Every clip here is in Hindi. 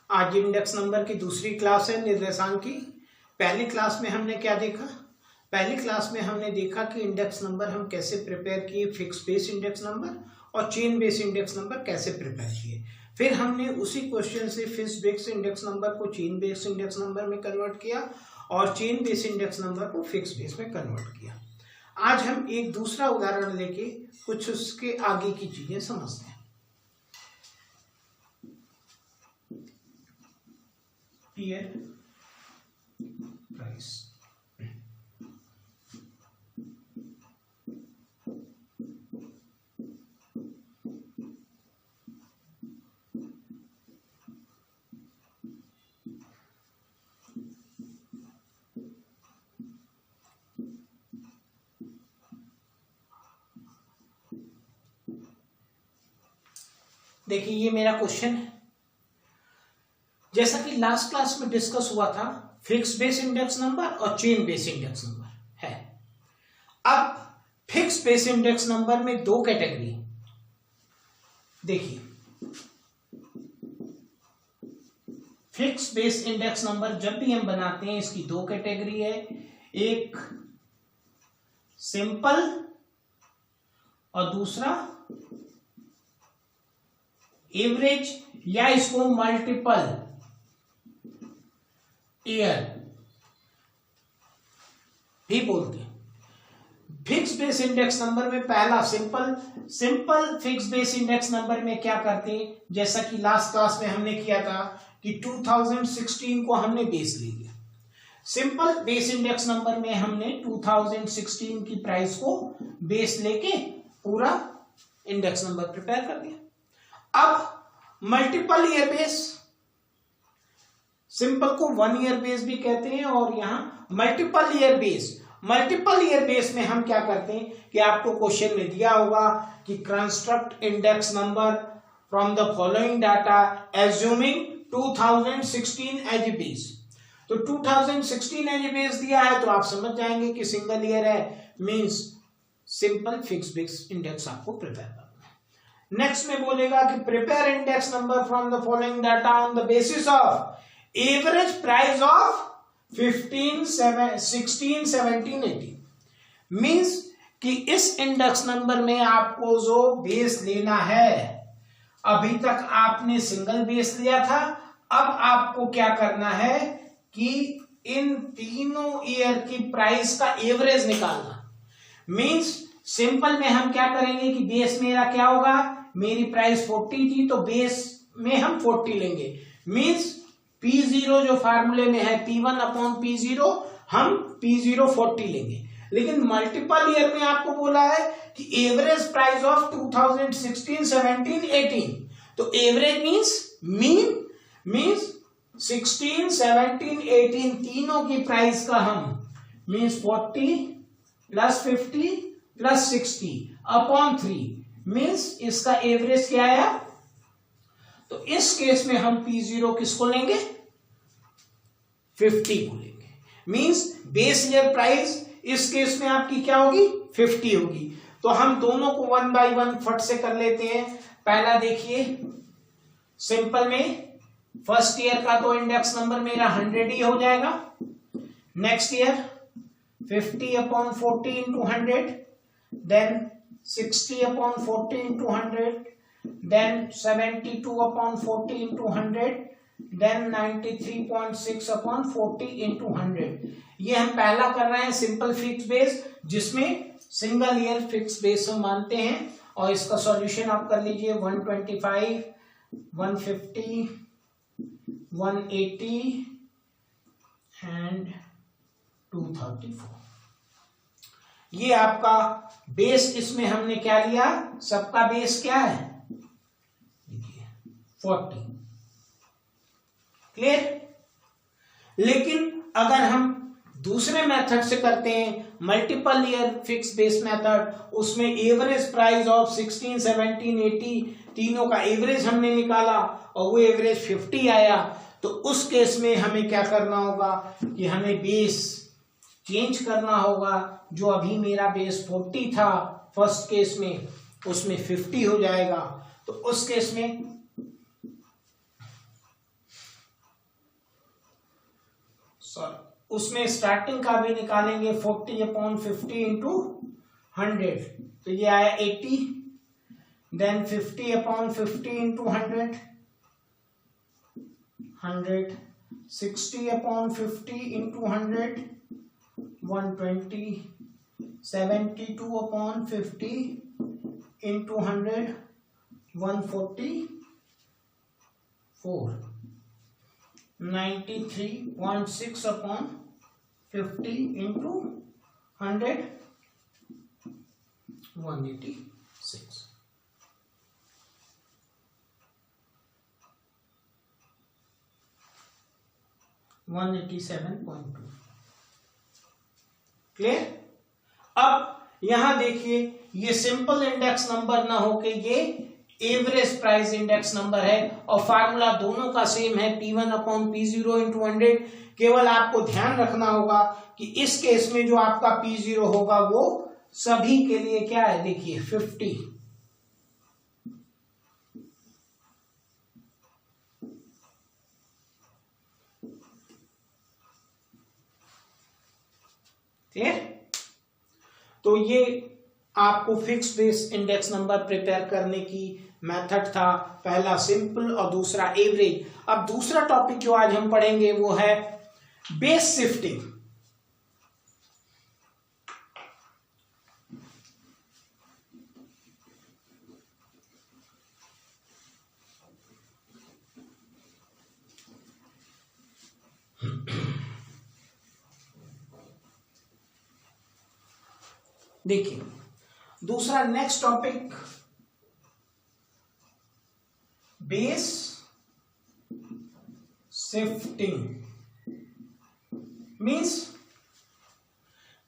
आज इंडेक्स नंबर की दूसरी क्लास है निर्देशांक की। पहली क्लास में हमने क्या देखा? पहली क्लास में हमने देखा कि इंडेक्स नंबर हम कैसे प्रिपेयर किए, फिक्स बेस इंडेक्स नंबर और चेन बेस इंडेक्स नंबर कैसे प्रिपेयर किए। फिर हमने उसी क्वेश्चन से फिक्स बेस इंडेक्स नंबर को चेन बेस इंडेक्स नंबर में कन्वर्ट किया और चेन बेस इंडेक्स नंबर को फिक्स बेस में कन्वर्ट किया। आज हम एक दूसरा उदाहरण लेके कुछ उसके आगे की चीजें समझते हैं। Pair price. देखिए ये मेरा क्वेश्चन है। जैसा कि लास्ट क्लास में डिस्कस हुआ था, फिक्स बेस इंडेक्स नंबर और चेन बेस इंडेक्स नंबर है। अब फिक्स बेस इंडेक्स नंबर में दो कैटेगरी। देखिए फिक्स बेस इंडेक्स नंबर जब भी हम बनाते हैं इसकी दो कैटेगरी है, एक सिंपल और दूसरा एवरेज, या इसको मल्टीपल ईयर भी बोलते हैं। फिक्स बेस इंडेक्स नंबर में पहला simple fix base index number में क्या करते हैं, जैसा कि लास्ट क्लास में हमने किया था कि 2016 को हमने बेस ले लिया। सिंपल बेस इंडेक्स नंबर में हमने 2016 की प्राइस को बेस लेके पूरा इंडेक्स नंबर प्रिपेयर कर दिया। अब मल्टीपल ईयर बेस, सिंपल को 1 ईयर बेस भी कहते हैं और यहां मल्टीपल ईयर बेस में हम क्या करते हैं कि आपको क्वेश्चन में दिया होगा कि construct index number from the following data assuming 2016 as base. तो 2016 एज बेस दिया है तो आप समझ जाएंगे कि सिंगल ईयर है, means simple fix base index आपको प्रिपेयर करना है। नेक्स्ट में बोलेगा कि prepare index number from the following data on the basis of average price of 15, 16, 17, 18। Means कि इस इंडेक्स नंबर में आपको जो बेस लेना है, अभी तक आपने सिंगल बेस लिया था, अब आपको क्या करना है कि इन तीनों ईयर की प्राइस का एवरेज निकालना। मीन्स सिंपल में हम क्या करेंगे कि बेस मेरा क्या होगा, मेरी प्राइस 40 थी तो बेस में हम 40 लेंगे। मीन्स P0 जो फार्मूले में है P1 अपॉन P0, हम P0 40 लेंगे। लेकिन मल्टीपल ईयर में आपको बोला है कि एवरेज प्राइस ऑफ 2016, 17, 18। तो एवरेज मीन्स 16, 17, 18 तीनों की प्राइस का हम means 40 plus 50 plus 60 upon 3 means इसका एवरेज क्या आया। तो इस केस में हम P0 किसको लेंगे, 50 को लेंगे। मींस बेस ईयर प्राइस इस केस में आपकी क्या होगी, 50 होगी। तो हम दोनों को 1 बाय 1 फट से कर लेते हैं। पहला देखिए सिंपल में फर्स्ट ईयर का तो इंडेक्स नंबर मेरा 100 ही हो जाएगा। Next year 50 upon 40 into 100, then 60 upon 40 into 100, then 72 upon 40 into 100, then 93.6 upon 40 into 100। ये हम पहला कर रहे हैं सिंपल फिक्स बेस, जिसमें सिंगल ईयर फिक्स बेस हम मानते हैं। और इसका सॉल्यूशन आप कर लीजिए 125, 150, 180 एंड 234। ये आपका बेस, इसमें हमने क्या लिया, सबका बेस क्या है 40। क्लियर। लेकिन अगर हम दूसरे मेथड से करते हैं, multiple year fix base method, उसमें एवरेज प्राइस ऑफ 16, 17, 80 तीनों का एवरेज हमने निकाला और वो एवरेज 50 आया। तो उस केस में हमें क्या करना होगा कि हमें बेस चेंज करना होगा। जो अभी मेरा बेस 40 था फर्स्ट केस में, उसमें 50 हो जाएगा। तो उस केस में सॉरी उसमें स्टार्टिंग का भी निकालेंगे 40/50 इंटू 100, तो ये आया 80, then 50/50 into 100, 60/50 into 100, 120, 72/50 into 100, 144, 93.6/50 into 100, 186. Clear? अब यहां देखिए ये सिंपल इंडेक्स नंबर ना होके ये एवरेज प्राइस इंडेक्स नंबर है और फार्मूला दोनों का सेम है P1/P0 इंटू 100। केवल आपको ध्यान रखना होगा कि इस केस में जो आपका P0 होगा वो सभी के लिए क्या है, देखिए 50। तो ये आपको fix base index number prepare करने की मेथड था, पहला सिंपल और दूसरा एवरेज। अब दूसरा टॉपिक जो आज हम पढ़ेंगे वो है बेस शिफ्टिंग। देखिए दूसरा next topic base shifting means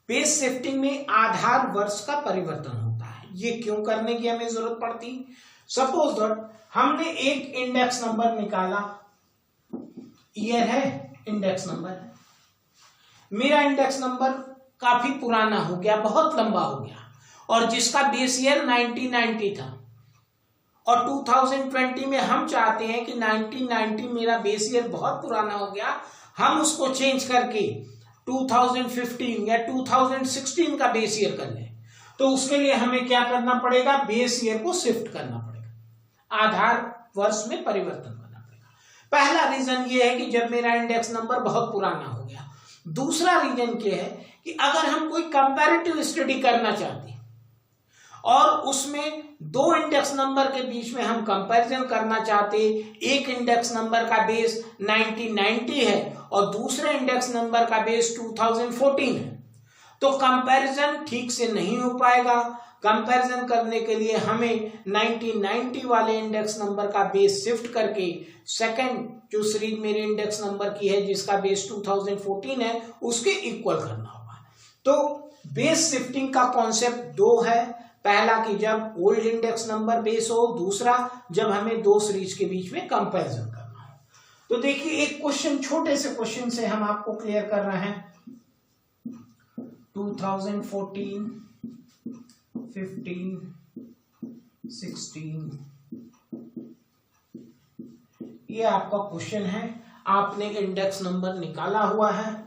base shifting में आधार वर्ष का परिवर्तन होता है। ये क्यों करने की हमें जरूरत पड़ती? सपोज दैट हमने एक इंडेक्स नंबर निकाला, ईयर है इंडेक्स नंबर, मेरा इंडेक्स नंबर काफी पुराना हो गया, बहुत लंबा हो गया, और जिसका बेस ईयर 1990 था, और 2020 में हम चाहते हैं कि 1990 मेरा बेस ईयर बहुत पुराना हो गया, हम उसको चेंज करके 2015 या 2016 का बेस ईयर कर लें। तो उसके लिए हमें क्या करना पड़ेगा? बेस ईयर को शिफ्ट करना पड़ेगा, आधार वर्ष में परिवर्तन करना पड़ेगा। पहला रीजन ये है कि जब मेरा इंडेक्स नंबर बहुत पुराना हो गया। दूसरा रीजन क्या है कि अगर हम कोई कंपैरेटिव स्टडी करना चाहते हैं और उसमें दो इंडेक्स नंबर के बीच में हम कंपैरिजन करना चाहते, एक इंडेक्स नंबर का बेस 1990 है और दूसरे इंडेक्स नंबर का बेस 2014 है, तो कंपैरिजन ठीक से नहीं हो पाएगा। कंपैरिजन करने के लिए हमें 1990 वाले इंडेक्स नंबर का बेस शिफ्ट करके सेकंड जो सीरीज मेरे इंडेक्स नंबर की है जिसका बेस 2014 है उसके इक्वल करना होगा। तो बेस शिफ्टिंग का कॉन्सेप्ट दो है, पहला कि जब ओल्ड इंडेक्स नंबर बेस हो, दूसरा जब हमें दो सीरीज के बीच में कंपैरिजन करना हो। तो देखिए एक क्वेश्चन, छोटे से क्वेश्चन से हम आपको क्लियर कर रहे हैं। 2014, 15, 16 ये आपका क्वेश्चन है, आपने इंडेक्स नंबर निकाला हुआ है।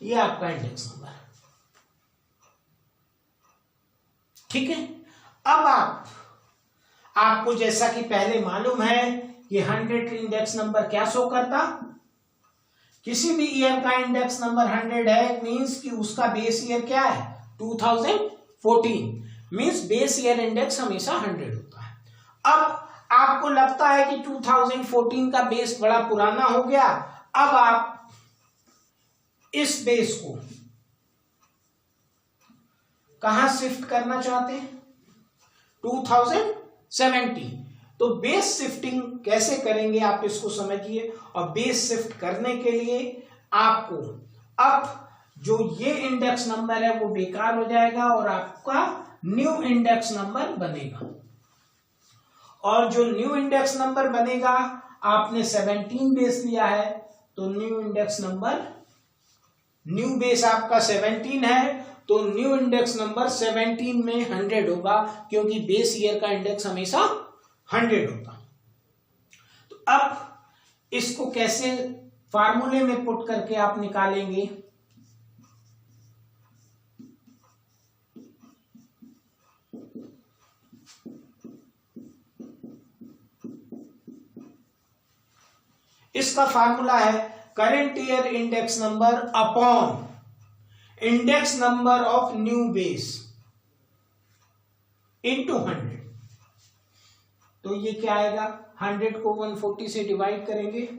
ये आपका इंडेक्स नंबर है, ठीक है। अब आपको जैसा कि पहले मालूम है कि 100 इंडेक्स नंबर क्या शो करता, किसी भी ईयर का इंडेक्स नंबर 100 है मींस कि उसका बेस ईयर क्या है 2014, मींस बेस ईयर इंडेक्स हमेशा 100 होता है। अब आपको लगता है कि 2014 का बेस बड़ा पुराना हो गया, अब आप इस बेस को कहां शिफ्ट करना चाहते हैं? 2017। तो बेस शिफ्टिंग कैसे करेंगे आप इसको समझिए। और बेस शिफ्ट करने के लिए आपको अब जो ये इंडेक्स नंबर है वो बेकार हो जाएगा और आपका न्यू इंडेक्स नंबर बनेगा। और जो न्यू इंडेक्स नंबर बनेगा, आपने 17 बेस लिया है तो new index number, new base आपका 17 है तो न्यू इंडेक्स नंबर 17 में 100 होगा, क्योंकि बेस ईयर का इंडेक्स हमेशा 100 होता। तो अब इसको कैसे फार्मूले में पुट करके आप निकालेंगे, इसका फार्मूला है current year index number upon index number of new base into 100। तो ये क्या आएगा, 100 को 140 से डिवाइड करेंगे,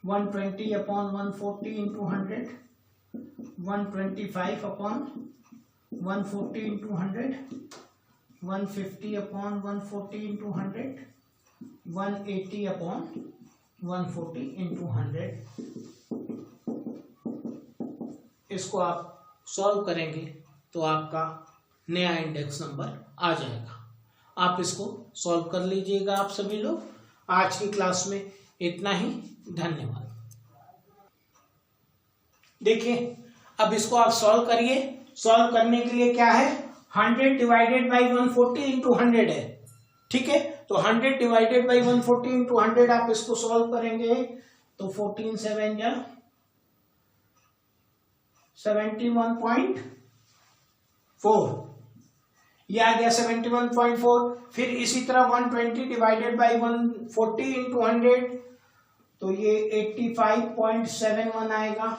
120 upon 140 into 100, 125 upon 140 into 100, 150 upon 140 into 100, 180 upon 140 into 100। इसको आप सॉल्व करेंगे तो आपका नया इंडेक्स नंबर आ जाएगा। आप इसको सॉल्व कर लीजिएगा आप सभी लोग। आज की क्लास में इतना ही, धन्यवाद। देखिए अब इसको आप सॉल्व करिए। सॉल्व करने के लिए क्या है, 100 डिवाइडेड बाई 140 इंटू 100 है, ठीक है। तो 100 डिवाइडेड बाई 140 इंटू 100 आप इसको सॉल्व करेंगे तो 14 7 या 71.4 ये आ गया 71.4। फिर इसी तरह 120 डिवाइडेड बाई 140 इंटू 100 तो ये 85.71 आएगा।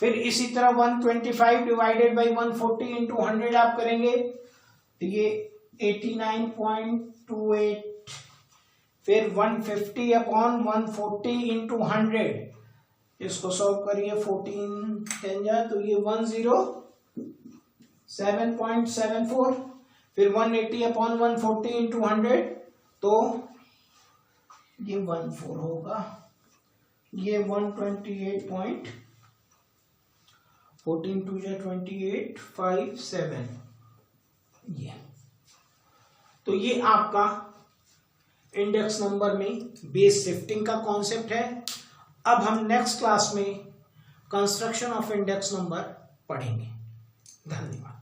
फिर इसी तरह 125 डिवाइडेड बाई 140 इंटू 100 आप करेंगे तो ये 89.28। फिर 150 अपॉन 140 इंटू 100 इसको सॉल्व करिए, 14 10 जा तो ये 107.74। फिर 180 अपॉन 140 इंटू 100 तो ये 14 होगा, ये 128.14 2 जा 2857 ये। तो ये आपका इंडेक्स नंबर में बेस शिफ्टिंग का कॉन्सेप्ट है। अब हम नेक्स्ट क्लास में कंस्ट्रक्शन ऑफ इंडेक्स नंबर पढ़ेंगे। धन्यवाद।